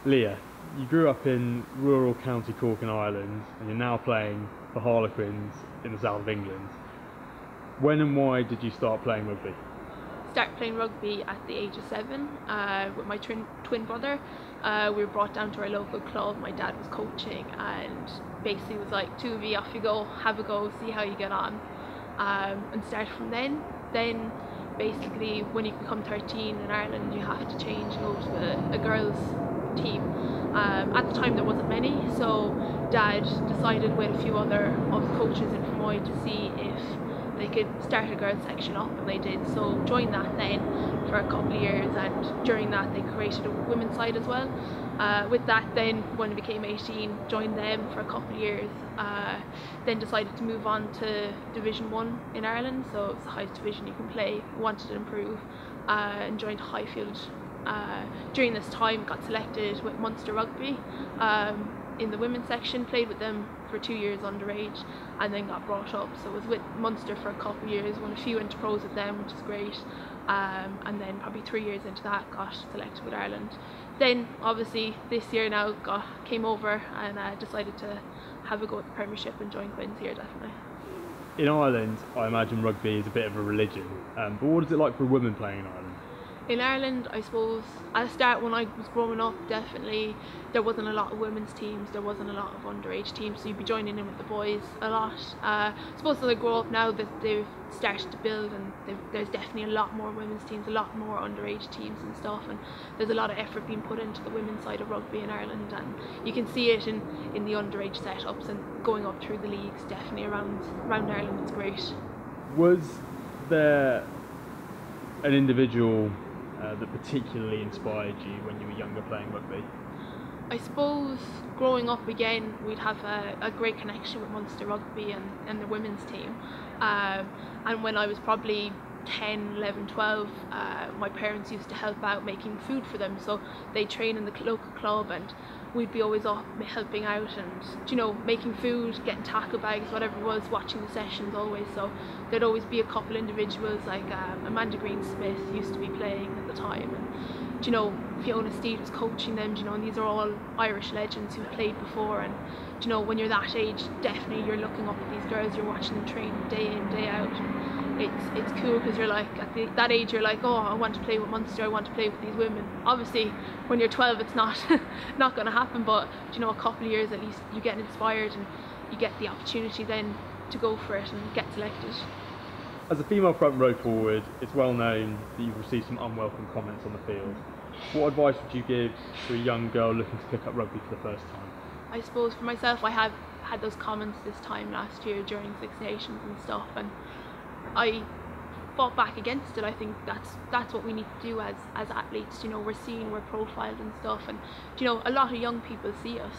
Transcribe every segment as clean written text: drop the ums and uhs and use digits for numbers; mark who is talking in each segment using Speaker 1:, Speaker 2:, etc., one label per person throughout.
Speaker 1: Leah, you grew up in rural County Cork in Ireland and you're now playing for Harlequins in the south of England. When and why did you start playing rugby?
Speaker 2: Started playing rugby at the age of 7 with my twin brother. We were brought down to our local club. My dad was coaching and basically was like, two of you, off you go, have a go, see how you get on. And started from then. Then basically when you become 13 in Ireland, you have to change and go to a girls team. At the time there wasn't many, so Dad decided with a few other of the coaches in Fermoy to see if they could start a girls section up, and they did. So joined that then for a couple of years, and during that they created a women's side as well. With that then, when I became 18, joined them for a couple of years, then decided to move on to Division 1 in Ireland, so it's the highest division you can play. Wanted to improve, and joined Highfield. During this time got selected with Munster Rugby in the women's section, played with them for 2 years underage, and then got brought up. So I was with Munster for a couple of years, won a few inter pros with them, which is great, and then probably 3 years into that got selected with Ireland. Then obviously this year now came over and decided to have a go at the Premiership and join Quins here, definitely.
Speaker 1: In Ireland, I imagine rugby is a bit of a religion, but what is it like for women playing in Ireland?
Speaker 2: In Ireland, I suppose, at the start when I was growing up, definitely there wasn't a lot of women's teams, there wasn't a lot of underage teams, so you'd be joining in with the boys a lot. I suppose as I grow up now that they've started to build, and there's definitely a lot more women's teams, a lot more underage teams and stuff, and there's a lot of effort being put into the women's side of rugby in Ireland, and you can see it in the underage setups and going up through the leagues, definitely around Ireland. It's great.
Speaker 1: Was there an individual that particularly inspired you when you were younger playing rugby?
Speaker 2: I suppose growing up again, we'd have a great connection with Munster Rugby and the women's team. And when I was probably 10, 11, 12, my parents used to help out making food for them. So they'd train in the local club and we'd be always off helping out and, making food, getting tackle bags, whatever it was, watching the sessions always. So there'd always be a couple individuals like Amanda Green-Smith used to be playing at the time, and Fiona Steed was coaching them, and these are all Irish legends who played before, and when you're that age, definitely you're looking up at these girls, you're watching them train day in, day out. It's cool because you're like, at that age you're like, oh, I want to play with Munster, I want to play with these women. Obviously when you're 12 it's not not going to happen, but a couple of years at least you get inspired and you get the opportunity then to go for it and get selected.
Speaker 1: As a female front row forward, it's well known that you've received some unwelcome comments on the field. What advice would you give to a young girl looking to pick up rugby for the first time?
Speaker 2: I suppose for myself, I have had those comments this time last year during Six Nations and stuff, and I fought back against it. I think that's what we need to do as athletes. We're seen, we're profiled and stuff, and a lot of young people see us,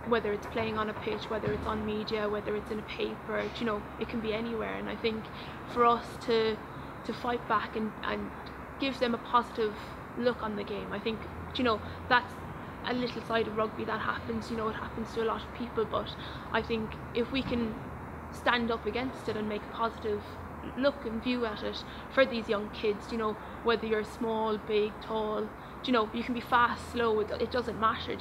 Speaker 2: whether it's playing on a pitch, whether it's on media, whether it's in a paper, it can be anywhere. And I think for us to fight back and give them a positive look on the game, I think that's a little side of rugby that happens. It happens to a lot of people, but I think if we can stand up against it and make a positive look and view at it for these young kids, whether you're small, big, tall, you can be fast, slow, it doesn't matter.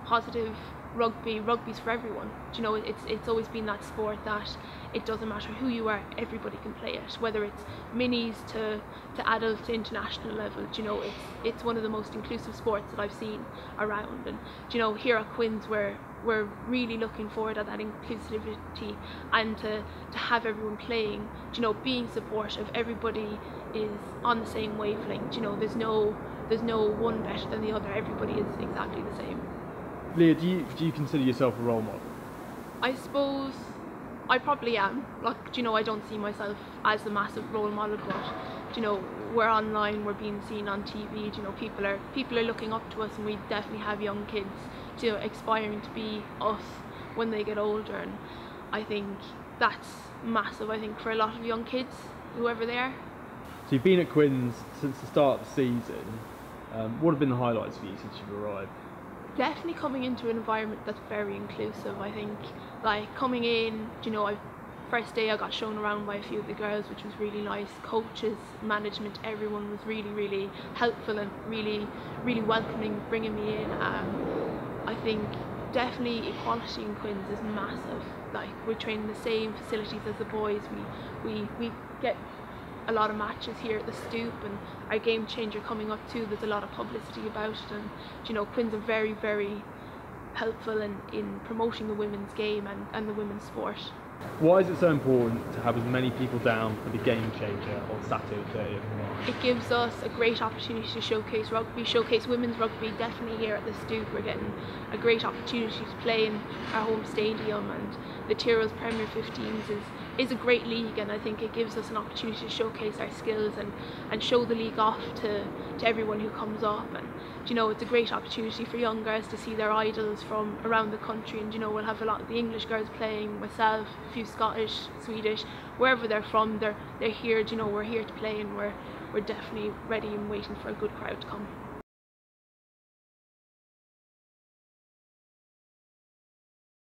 Speaker 2: Positive rugby's for everyone. It's always been that sport that it doesn't matter who you are, everybody can play it, whether it's minis to adults to international level. It's one of the most inclusive sports that I've seen around, and here at Quins we're really looking forward at that inclusivity and to have everyone playing, being supportive. Everybody is on the same wavelength. There's no one better than the other, everybody is exactly the same.
Speaker 1: Leah, do you consider yourself a role model?
Speaker 2: I suppose I probably am. Like, I don't see myself as a massive role model, but we're online, we're being seen on TV. People are looking up to us, and we definitely have young kids aspiring to be us when they get older, and I think that's massive. I think for a lot of young kids, whoever they are.
Speaker 1: So you've been at Quins since the start of the season. What have been the highlights for you since you've arrived?
Speaker 2: Definitely coming into an environment that's very inclusive. I think, like, coming in, I've First day I got shown around by a few of the girls, which was really nice. Coaches, management, everyone was really helpful and really welcoming, bringing me in. I think definitely equality in Quins is massive. Like, we're training the same facilities as the boys. We get a lot of matches here at the Stoop, and our Game Changer coming up too. There's a lot of publicity about it, and you know, Quins are very helpful in promoting the women's game and the women's sport.
Speaker 1: Why is it so important to have as many people down for the Game Changer on Saturday the 30th of March?
Speaker 2: It gives us a great opportunity to showcase rugby, showcase women's rugby. Definitely here at the Stoop we're getting a great opportunity to play in our home stadium, and the Tiro's Premier 15s is a great league, and I think it gives us an opportunity to showcase our skills and show the league off to everyone who comes up. And you know, it's a great opportunity for young girls to see their idols from around the country, and you know, we'll have a lot of the English girls playing, myself, a few Scottish, Swedish, wherever they're from, they're here. You know, we're here to play, and we're definitely ready and waiting for a good crowd to come.